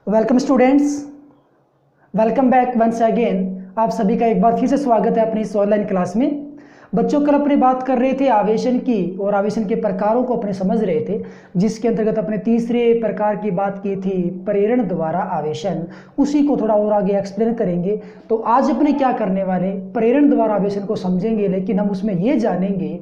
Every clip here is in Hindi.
Welcome students, welcome back once again. आप सभी का एक बार फिर से स्वागत है अपनी इस ऑनलाइन क्लास में। बच्चों, कल अपने बात कर रहे थे आवेशन की और आवेशन के प्रकारों को अपने समझ रहे थे, जिसके अंतर्गत अपने तीसरे प्रकार की बात की थी प्रेरण द्वारा आवेशन। उसी को थोड़ा और आगे एक्सप्लेन करेंगे। तो आज अपने क्या करने वाले, प्रेरण द्वारा आवेशन को समझेंगे, लेकिन हम उसमें ये जानेंगे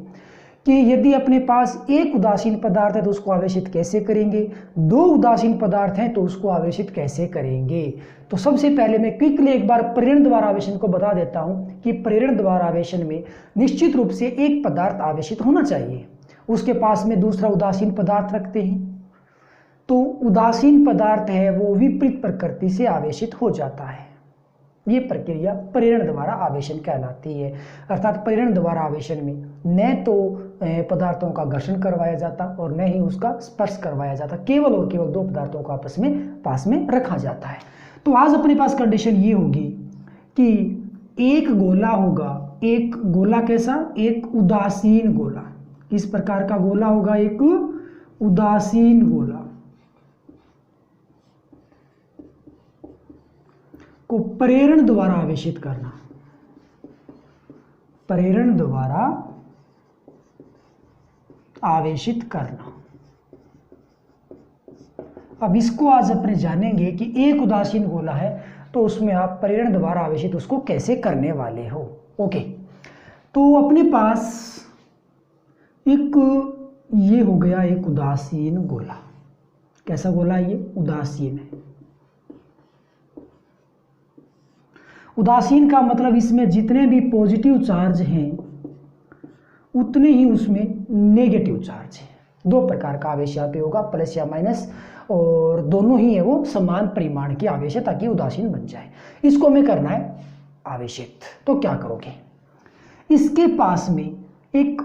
कि यदि अपने पास एक उदासीन पदार्थ है तो उसको आवेशित कैसे करेंगे, दो उदासीन पदार्थ हैं तो उसको आवेशित कैसे करेंगे। तो सबसे पहले मैं क्विकली एक बार प्रेरण द्वारा आवेशन को बता देता हूं कि प्रेरण द्वारा आवेशन में निश्चित रूप से एक पदार्थ आवेशित होना चाहिए, उसके पास में दूसरा उदासीन पदार्थ रखते हैं, तो उदासीन पदार्थ है वो विपरीत प्रकृति से आवेशित हो जाता है। ये प्रक्रिया प्रेरण द्वारा आवेशन कहलाती है। अर्थात प्रेरण द्वारा आवेशन में न तो पदार्थों का घर्षण करवाया जाता और न ही उसका स्पर्श करवाया जाता, केवल और केवल दो पदार्थों को आपस में पास में रखा जाता है। तो आज अपने पास कंडीशन ये होगी कि एक गोला होगा, एक गोला कैसा, एक उदासीन गोला, इस प्रकार का गोला होगा, एक उदासीन गोला को प्रेरण द्वारा आवेशित करना, प्रेरण द्वारा आवेशित करना। अब इसको आज अपने जानेंगे कि एक उदासीन गोला है तो उसमें आप प्रेरण द्वारा आवेशित उसको कैसे करने वाले हो। ओके, तो अपने पास एक ये हो गया एक उदासीन गोला। कैसा गोला है ये? उदासीन है। उदासीन का मतलब इसमें जितने भी पॉजिटिव चार्ज हैं उतने ही उसमें नेगेटिव चार्ज है। दो प्रकार का आवेश यहाँ पे होगा, प्लस या माइनस, और दोनों ही है वो समान परिमाण के आवेश है ताकि उदासीन बन जाए। इसको हमें करना है आवेशित। तो क्या करोगे, इसके पास में एक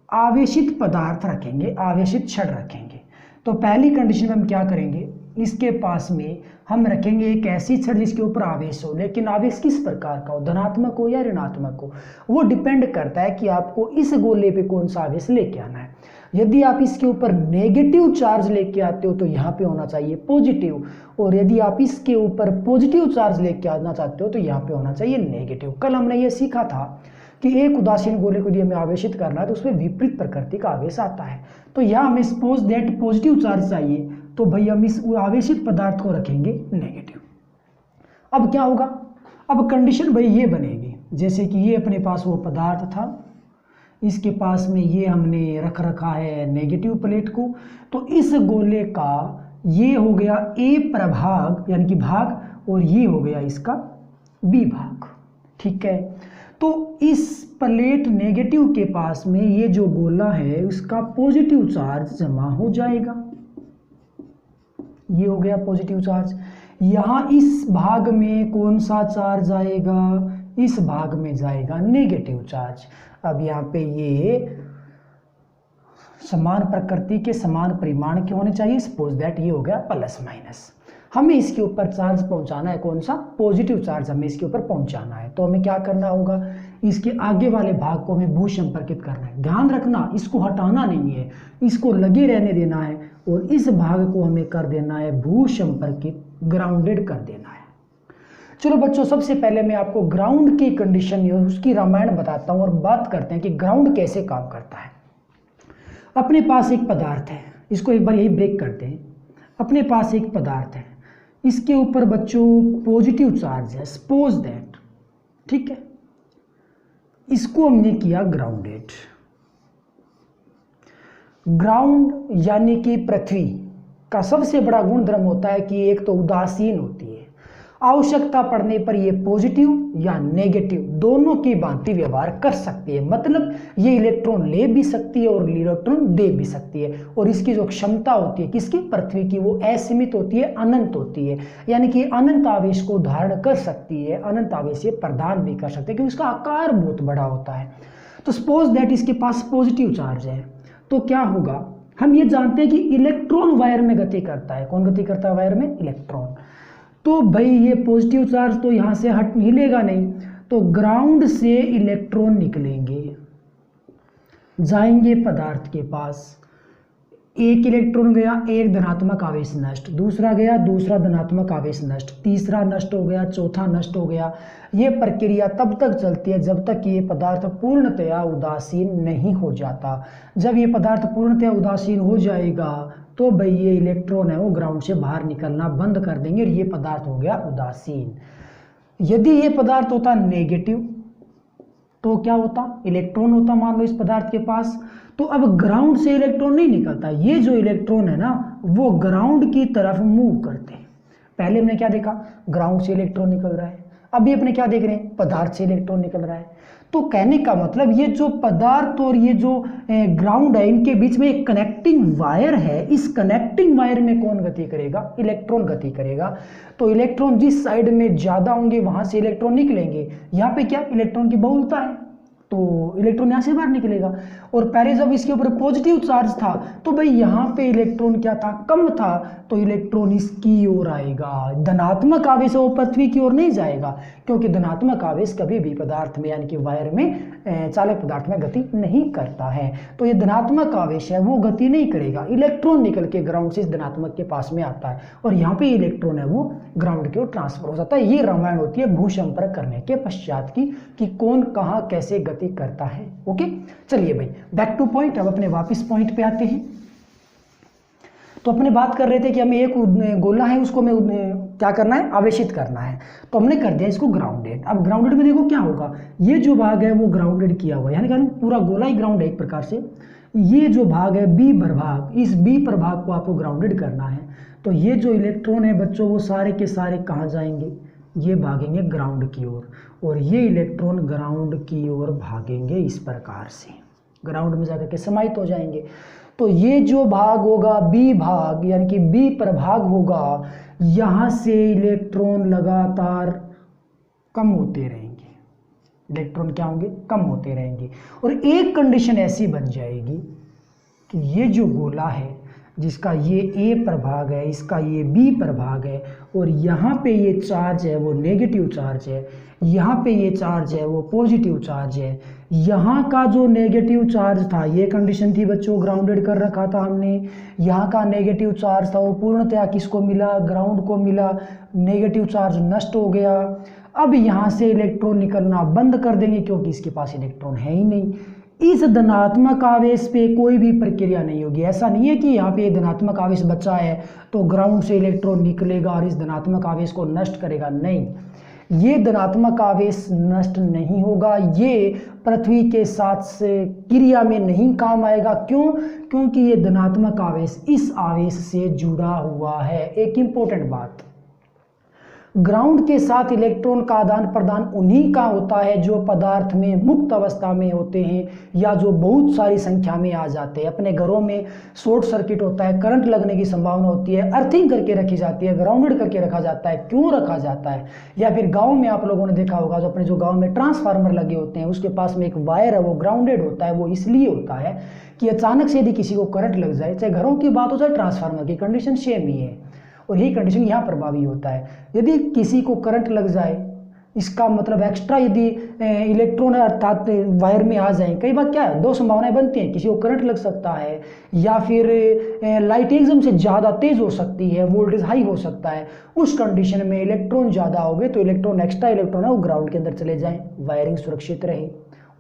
आवेशित पदार्थ रखेंगे, आवेशित छड़ रखेंगे। तो पहली कंडीशन में हम क्या करेंगे, इसके पास में हम रखेंगे एक ऐसी छड़ जिसके ऊपर आवेश हो, लेकिन आवेश किस प्रकार का हो, धनात्मक हो या ऋणात्मक हो, वो डिपेंड करता है कि आपको इस गोले पे कौन सा आवेश लेके आना है। यदि आप इसके ऊपर नेगेटिव चार्ज लेके आते हो तो यहाँ पे होना चाहिए पॉजिटिव, और यदि आप इसके ऊपर पॉजिटिव चार्ज लेके आना चाहते हो तो यहाँ पे होना चाहिए नेगेटिव। कल हमने ये सीखा था कि एक उदासीन गोले को यदि हमें आवेशित करना है तो उसमें विपरीत प्रकृति का आवेश आता है। तो यहाँ हमें सपोज दैट पॉजिटिव चार्ज चाहिए, तो भाई हम इस आवेशित पदार्थ को रखेंगे नेगेटिव। अब क्या होगा, अब कंडीशन भाई ये बनेगी, जैसे कि ये अपने पास वो पदार्थ था, इसके पास में ये हमने रख रखा है नेगेटिव प्लेट को, तो इस गोले का ये हो गया ए प्रभाग यानी कि भाग, और ये हो गया इसका बी भाग। ठीक है, तो इस प्लेट नेगेटिव के पास में ये जो गोला है उसका पॉजिटिव चार्ज जमा हो जाएगा। ये हो गया पॉजिटिव चार्ज। यहाँ इस भाग में कौन सा चार्ज आएगा, इस भाग में जाएगा नेगेटिव चार्ज। अब यहाँ पे ये समान प्रकृति के समान परिमाण के होने चाहिए, सपोज दैट ये हो गया प्लस माइनस। हमें इसके ऊपर चार्ज पहुंचाना है, कौन सा, पॉजिटिव चार्ज हमें इसके ऊपर पहुंचाना है। तो हमें क्या करना होगा, इसके आगे वाले भाग को हमें भू संपर्कित करना है। ध्यान रखना, इसको हटाना नहीं है, इसको लगे रहने देना है, और इस भाग को हमें कर देना है भू संपर्कित, ग्राउंडेड कर देना है। चलो बच्चों, सबसे पहले मैं आपको ग्राउंड की कंडीशन उसकी रामायण बताता हूँ और बात करते हैं कि ग्राउंड कैसे काम करता है। अपने पास एक पदार्थ है, इसको एक बार यही ब्रेक करते हैं। अपने पास एक पदार्थ है, इसके ऊपर बच्चों पॉजिटिव चार्ज है, सपोज दैट, ठीक है, इसको हमने किया ग्राउंडेड। ग्राउंड यानी कि पृथ्वी का सबसे बड़ा गुणधर्म होता है कि एक तो उदासीन होती है, आवश्यकता पड़ने पर ये पॉजिटिव या नेगेटिव दोनों की भांति व्यवहार कर सकती है। मतलब ये इलेक्ट्रॉन ले भी सकती है और इलेक्ट्रॉन दे भी सकती है, और इसकी जो क्षमता होती है किसकी, पृथ्वी की, वो असीमित होती है, अनंत होती है। यानी कि अनंत आवेश को धारण कर सकती है, अनंत आवेश ये प्रदान भी कर सकती है क्योंकि उसका आकार बहुत बड़ा होता है। तो सपोज दैट इसके पास पॉजिटिव चार्ज है, तो क्या होगा, हम ये जानते हैं कि इलेक्ट्रॉन वायर में गति करता है। कौन गति करता है वायर में? इलेक्ट्रॉन। तो भाई ये पॉजिटिव चार्ज तो यहाँ से हट हिलेगा नहीं, तो ग्राउंड से इलेक्ट्रॉन निकलेंगे, जाएंगे पदार्थ के पास, एक इलेक्ट्रॉन गया, एक धनात्मक आवेश नष्ट, दूसरा गया, दूसरा धनात्मक आवेश नष्ट, तीसरा नष्ट हो गया, चौथा नष्ट हो गया। ये प्रक्रिया तब तक चलती है जब तक ये पदार्थ पूर्णतया उदासीन नहीं हो जाता। जब ये पदार्थ पूर्णतया उदासीन हो जाएगा तो भाई ये इलेक्ट्रॉन है वो ग्राउंड से बाहर निकलना बंद कर देंगे और ये पदार्थ हो गया उदासीन। यदि ये पदार्थ होता नेगेटिव तो क्या होता, इलेक्ट्रॉन होता मान लो इस पदार्थ के पास, तो अब ग्राउंड से इलेक्ट्रॉन नहीं निकलता, ये जो इलेक्ट्रॉन है ना वो ग्राउंड की तरफ मूव करते हैं। पहले हमने क्या देखा, ग्राउंड से इलेक्ट्रॉन निकल रहा है, अभी अपने क्या देख रहे हैं, पदार्थ से इलेक्ट्रॉन निकल रहा है। तो कहने का मतलब ये जो पदार्थ और ये जो ग्राउंड है इनके बीच में एक कनेक्टिंग वायर है, इस कनेक्टिंग वायर में कौन गति करेगा, इलेक्ट्रॉन गति करेगा। तो इलेक्ट्रॉन जिस साइड में ज़्यादा होंगे वहाँ से इलेक्ट्रॉन निकलेंगे। यहाँ पे क्या इलेक्ट्रॉन की बहुलता है तो इलेक्ट्रॉन यहाँ से बाहर निकलेगा। और पहले जब इसके ऊपर पॉजिटिव चार्ज था तो भाई यहाँ पे इलेक्ट्रॉन क्या था, कम था, तो इलेक्ट्रॉन इसकी ओर आएगा। धनात्मक आवेश वो पृथ्वी की ओर नहीं जाएगा क्योंकि धनात्मक आवेश कभी भी पदार्थ में यानी कि वायर में चालक पदार्थ में गति नहीं करता है। तो ये धनात्मक आवेश है वो गति नहीं करेगा, इलेक्ट्रॉन निकल के ग्राउंड से इस धनात्मक के पास में आता है और यहाँ पे इलेक्ट्रॉन है वो ग्राउंड की ओर ट्रांसफर हो जाता है। ये रामायण होती है भू संपर्क करने के पश्चात की कि कौन कहाँ कैसे गति करता है। ओके, चलिए भाई बैक टू पॉइंट, अब अपने वापस पॉइंट पे आते हैं। तो अपने बात कर रहे थे कि हमें एक गोला है उसको हमें क्या करना है, आवेशित करना है, तो हमने कर दिया इसको ग्राउंडेड। अब ग्राउंडेड में देखो क्या होगा, ये जो भाग है वो ग्राउंडेड किया हुआ है, यानी कि पूरा गोला ही ग्राउंड है एक प्रकार से। ये जो भाग है बी प्रभाग, इस बी प्रभाग को आपको ग्राउंडेड करना है। तो ये जो इलेक्ट्रॉन है बच्चों वो सारे के सारे कहाँ जाएंगे, ये भागेंगे ग्राउंड की ओर, और ये इलेक्ट्रॉन ग्राउंड की ओर भागेंगे इस प्रकार से, ग्राउंड में जाकर के समाहित हो जाएंगे। तो ये जो भाग होगा बी भाग यानी कि बी प्रभाग होगा, यहाँ से इलेक्ट्रॉन लगातार कम होते रहेंगे, इलेक्ट्रॉन क्या होंगे, कम होते रहेंगे। और एक कंडीशन ऐसी बन जाएगी कि ये जो गोला है जिसका ये ए प्रभाग है, इसका ये बी प्रभाग है, और यहाँ पे ये चार्ज है वो नेगेटिव चार्ज है, यहाँ पे ये चार्ज है वो पॉजिटिव चार्ज है। यहाँ का जो नेगेटिव चार्ज था, ये कंडीशन थी बच्चों, ग्राउंडेड कर रखा था हमने, यहाँ का नेगेटिव चार्ज था वो पूर्णतया किसको मिला, ग्राउंड को मिला, नेगेटिव चार्ज नष्ट हो गया। अब यहाँ से इलेक्ट्रॉन निकलना बंद कर देंगे क्योंकि इसके पास इलेक्ट्रॉन है ही नहीं। इस धनात्मक आवेश पे कोई भी प्रक्रिया नहीं होगी। ऐसा नहीं है कि यहाँ पे धनात्मक आवेश बचा है तो ग्राउंड से इलेक्ट्रॉन निकलेगा और इस धनात्मक आवेश को नष्ट करेगा, नहीं, ये धनात्मक आवेश नष्ट नहीं होगा, ये पृथ्वी के साथ से क्रिया में नहीं काम आएगा। क्यों? क्योंकि ये धनात्मक आवेश इस आवेश से जुड़ा हुआ है। एक इंपॉर्टेंट बात, ग्राउंड के साथ इलेक्ट्रॉन का आदान प्रदान उन्हीं का होता है जो पदार्थ में मुक्त अवस्था में होते हैं या जो बहुत सारी संख्या में आ जाते हैं। अपने घरों में शॉर्ट सर्किट होता है, करंट लगने की संभावना होती है, अर्थिंग करके रखी जाती है, ग्राउंडेड करके रखा जाता है। क्यों रखा जाता है? या फिर गाँव में आप लोगों ने देखा होगा जो अपने जो गाँव में ट्रांसफार्मर लगे होते हैं उसके पास में एक वायर है वो ग्राउंडेड होता है। वो इसलिए होता है कि अचानक से यदि किसी को करंट लग जाए, चाहे घरों की बात हो चाहे ट्रांसफार्मर की, कंडीशन सेम ही है और यही कंडीशन यहाँ प्रभावी होता है। यदि किसी को करंट लग जाए, इसका मतलब एक्स्ट्रा यदि इलेक्ट्रॉन अर्थात वायर में आ जाए, कई बार क्या है, दो संभावनाएं बनती हैं, किसी को करंट लग सकता है या फिर लाइट एकदम से ज़्यादा तेज हो सकती है, वोल्टेज हाई हो सकता है। उस कंडीशन में इलेक्ट्रॉन ज़्यादा हो गए तो इलेक्ट्रॉन एक्स्ट्रा इलेक्ट्रॉन है वो ग्राउंड के अंदर चले जाएँ, वायरिंग सुरक्षित रहे,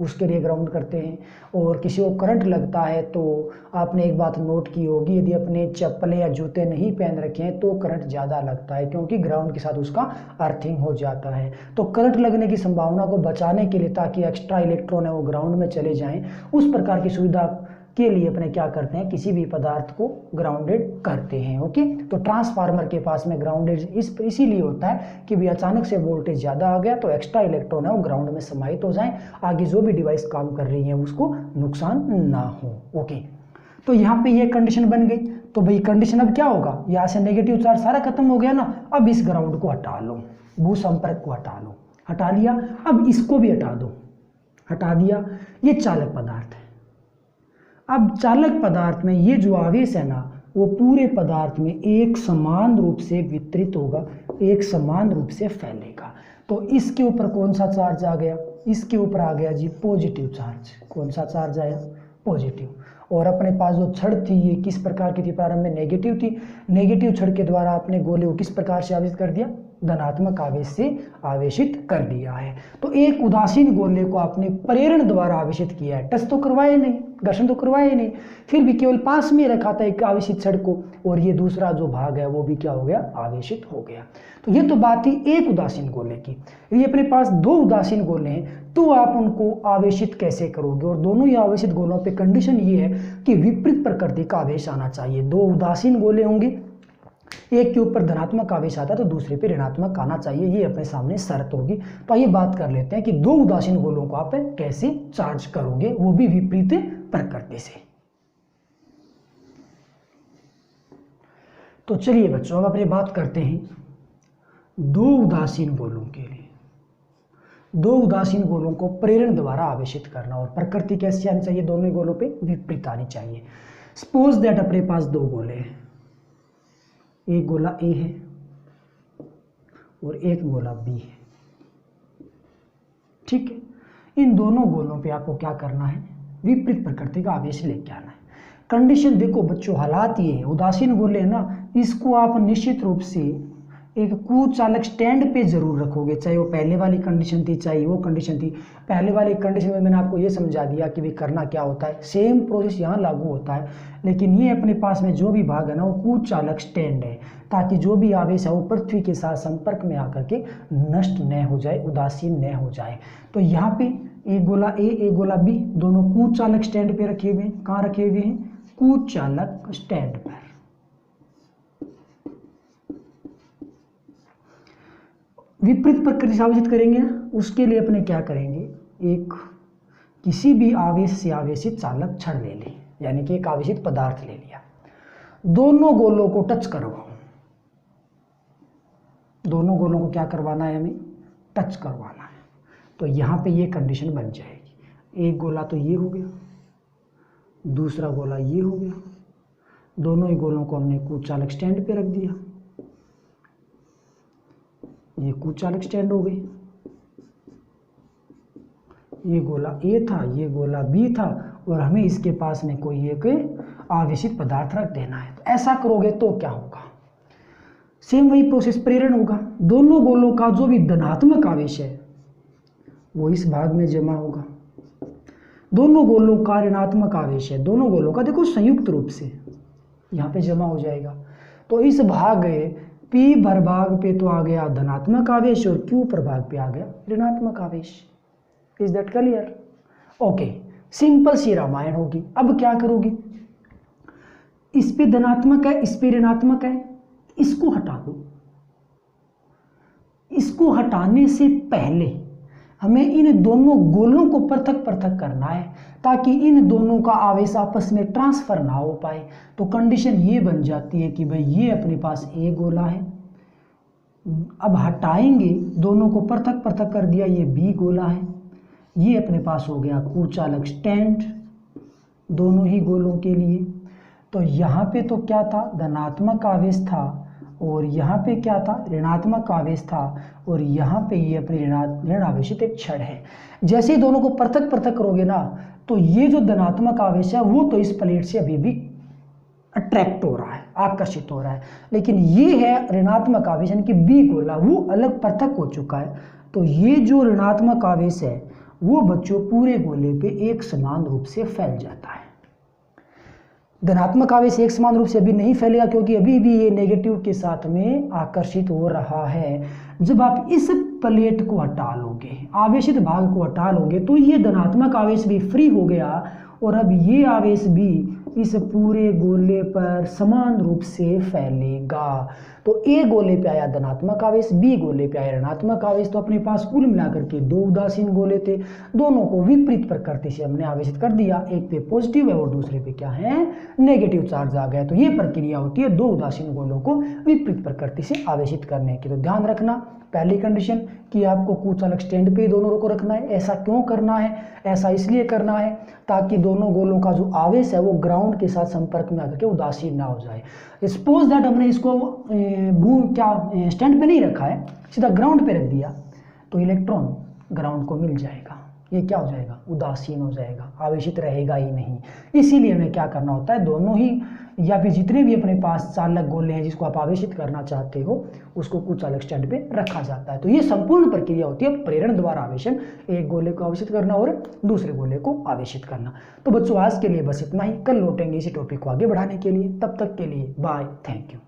उसके लिए ग्राउंड करते हैं। और किसी को करंट लगता है तो आपने एक बात नोट की होगी, यदि अपने चप्पलें या जूते नहीं पहन रखे हैं तो करंट ज़्यादा लगता है क्योंकि ग्राउंड के साथ उसका अर्थिंग हो जाता है। तो करंट लगने की संभावना को बचाने के लिए ताकि एक्स्ट्रा इलेक्ट्रॉन है वो ग्राउंड में चले जाएं, उस प्रकार की सुविधा के लिए अपने क्या करते हैं, किसी भी पदार्थ को ग्राउंडेड करते हैं। ओके, तो ट्रांसफार्मर के पास में ग्राउंडेड इसीलिए होता है कि भी अचानक से वोल्टेज ज़्यादा आ गया तो एक्स्ट्रा इलेक्ट्रॉन है वो ग्राउंड में समाहित हो जाएं, आगे जो भी डिवाइस काम कर रही है उसको नुकसान ना हो। ओके, तो यहाँ पे ये कंडीशन बन गई। तो भाई कंडीशन अब क्या होगा, यहाँ से नेगेटिव चार्ज सारा खत्म हो गया ना, अब इस ग्राउंड को हटा लो, भू संपर्क को हटा लो, हटा लिया, अब इसको भी हटा दो, हटा दिया, ये चालक पदार्थ है। अब चालक पदार्थ में ये जो आवेश है ना वो पूरे पदार्थ में एक समान रूप से वितरित होगा, एक समान रूप से फैलेगा। तो इसके ऊपर कौन सा चार्ज आ गया, इसके ऊपर आ गया जी पॉजिटिव चार्ज। कौन सा चार्ज आया, पॉजिटिव। और अपने पास जो छड़ थी ये किस प्रकार की थी, प्रारंभ में नेगेटिव थी। नेगेटिव छड़ के द्वारा आपने गोले को किस प्रकार से आवेशित कर दिया, धनात्मक आवेश से आवेशित कर दिया है। तो एक उदासीन गोले को आपने प्रेरण द्वारा आवेशित किया है, टच तो करवाए नहीं, घर्षण तो करवाए नहीं, फिर भी केवल पास में रखा था एक आवेशित छड़ को, और ये दूसरा जो भाग है वो भी क्या हो गया, आवेशित हो गया। तो ये तो बात थी एक उदासीन गोले की। यदि अपने पास दो उदासीन गोले हैं तो आप उनको आवेशित कैसे करोगे, और दोनों ही आवेशित गोलों पे कंडीशन ये है कि विपरीत प्रकृति का आवेश आना चाहिए। दो उदासीन गोले होंगे, एक के ऊपर धनात्मक आवेश आता है तो दूसरे पे ऋणात्मक आना चाहिए, ये अपने सामने शर्त होगी। तो आइए बात कर लेते हैं कि दो उदासीन गोलों को आप कैसे चार्ज करोगे, वो भी विपरीत प्रकृति से। तो चलिए बच्चों अब अपनी बात करते हैं दो उदासीन गोलों के लिए। दो उदासीन गोलों को प्रेरण द्वारा आवेशित करना, और प्रकृति कैसी आनी चाहिए, दोनों ही गोलों पे विपरीत आनी चाहिए। सपोज दैट अपने पास दो गोले हैं, एक गोला ए है और एक गोला बी है, ठीक है। इन दोनों गोलों पे आपको क्या करना है, विपरीत प्रकृति का आवेश लेके आना है। कंडीशन देखो बच्चों, हालात ये है, उदासीन गोले है ना, इसको आप निश्चित रूप से एक कुचालक स्टैंड पे जरूर रखोगे, चाहे वो पहले वाली कंडीशन थी चाहे वो कंडीशन थी। पहले वाली कंडीशन में मैंने आपको ये समझा दिया कि भाई करना क्या होता है, सेम प्रोसेस यहाँ लागू होता है, लेकिन ये अपने पास में जो भी भाग है ना वो कुचालक स्टैंड है, ताकि जो भी आवेश है वो पृथ्वी के साथ संपर्क में आकर के नष्ट न हो जाए, उदासीन न हो जाए। तो यहाँ पे एक गोला ए एक गोला बी दोनों कुचालक स्टैंड पे रखे हुए हैं। कहाँ रखे हुए हैं, कुचालक स्टैंड पर। विपरीत प्रकृति से आवेशित करेंगे ना, उसके लिए अपने क्या करेंगे, एक किसी भी आवेश से आवेशित चालक छड़ ले लें, यानी कि एक आवेशित पदार्थ ले लिया, दोनों गोलों को टच करवाओ। दोनों गोलों को क्या करवाना है, हमें टच करवाना है। तो यहाँ पे ये कंडीशन बन जाएगी, एक गोला तो ये हो गया, दूसरा गोला ये हो गया, दोनों ही गोलों को हमने कुचालक स्टैंड पे रख दिया, ये कुचालक स्टैंड हो गई। ये गोला ए था, ये गोला बी था, और हमें इसके पास में कोई एक आवेशित पदार्थ रख देना है। तो ऐसा करोगे तो क्या होगा, सेम वही प्रोसेस, प्रेरण होगा। दोनों गोलों का जो भी धनात्मक आवेश है वो इस भाग में जमा होगा, दोनों गोलों का ऋणात्मक आवेश है, दोनों गोलों का देखो संयुक्त रूप से यहाँ पे जमा हो जाएगा। तो इस भाग पी प्रभाग पे तो आ गया धनात्मक आवेश और क्यू प्रभाग पे आ गया ऋणात्मक आवेश। Is that clear? Okay, simple सी रामायण होगी। अब क्या करोगे, इस पे धनात्मक है इस पे ऋणात्मक है, इसको हटा दो। इसको हटाने से पहले हमें इन दोनों गोलों को पृथक पृथक करना है, ताकि इन दोनों का आवेश आपस में ट्रांसफर ना हो पाए। तो कंडीशन ये बन जाती है कि भाई ये अपने पास ए गोला है, अब हटाएंगे दोनों को पृथक पृथक कर दिया, ये बी गोला है, ये अपने पास हो गया कुचालक स्टैंड दोनों ही गोलों के लिए। तो यहाँ पे तो क्या था, धनात्मक आवेश था, और यहाँ पे क्या था, ऋणात्मक आवेश था, और यहाँ पे ये अपनी ऋण आवेशित एक छड़ है। जैसे ही दोनों को पृथक पृथक करोगे ना, तो ये जो धनात्मक आवेश है वो तो इस प्लेट से अभी भी अट्रैक्ट हो रहा है, आकर्षित हो रहा है, लेकिन ये है ऋणात्मक आवेश यानी कि बी गोला, वो अलग पृथक हो चुका है। तो ये जो ऋणात्मक आवेश है वो बच्चों पूरे गोले पे एक समान रूप से फैल जाता है। धनात्मक आवेश एक समान रूप से अभी नहीं फैलेगा, क्योंकि अभी भी ये नेगेटिव के साथ में आकर्षित हो रहा है। जब आप इस प्लेट को हटा लोगे, आवेशित भाग को हटा लोगे, तो ये धनात्मक आवेश भी फ्री हो गया, और अब ये आवेश भी इस पूरे गोले पर समान रूप से फैलेगा। तो ए गोले पे आया धनात्मक आवेश, बी गोले पे आया ऋणात्मक आवेश। तो अपने पास कुल मिलाकर के दो उदासीन गोले थे, दोनों को विपरीत प्रकृति से हमने आवेशित कर दिया, एक पे पॉजिटिव है और दूसरे पे क्या है, नेगेटिव चार्ज आ गया। तो ये प्रक्रिया होती है दो उदासीन गोलों को विपरीत प्रकृति से आवेशित करने की। तो ध्यान रखना, पहली कंडीशन कि आपको कुचालक स्टैंड पे दोनों को रखना है। ऐसा क्यों करना है, ऐसा इसलिए करना है ताकि दोनों गोलों का जो आवेश है वो ग्राउंड के साथ संपर्क में आकर के उदासीन ना हो जाए। सपोज दैट हमने इसको स्टैंड पे नहीं रखा है, सीधा ग्राउंड पे रख दिया, तो इलेक्ट्रॉन ग्राउंड को मिल जाएगा, ये क्या हो जाएगा, उदासीन हो जाएगा, आवेशित रहेगा ही नहीं। इसीलिए हमें क्या करना होता है, दोनों ही या फिर जितने भी अपने पास चालक गोले हैं जिसको आप आवेशित करना चाहते हो उसको कुचालक स्टैंड पे रखा जाता है। तो ये संपूर्ण प्रक्रिया होती है प्रेरण द्वारा आवेशन, एक गोले को आवेशित करना और दूसरे गोले को आवेशित करना। तो बच्चों आज के लिए बस इतना ही, कल लौटेंगे इसी टॉपिक को आगे बढ़ाने के लिए। तब तक के लिए बाय, थैंक यू।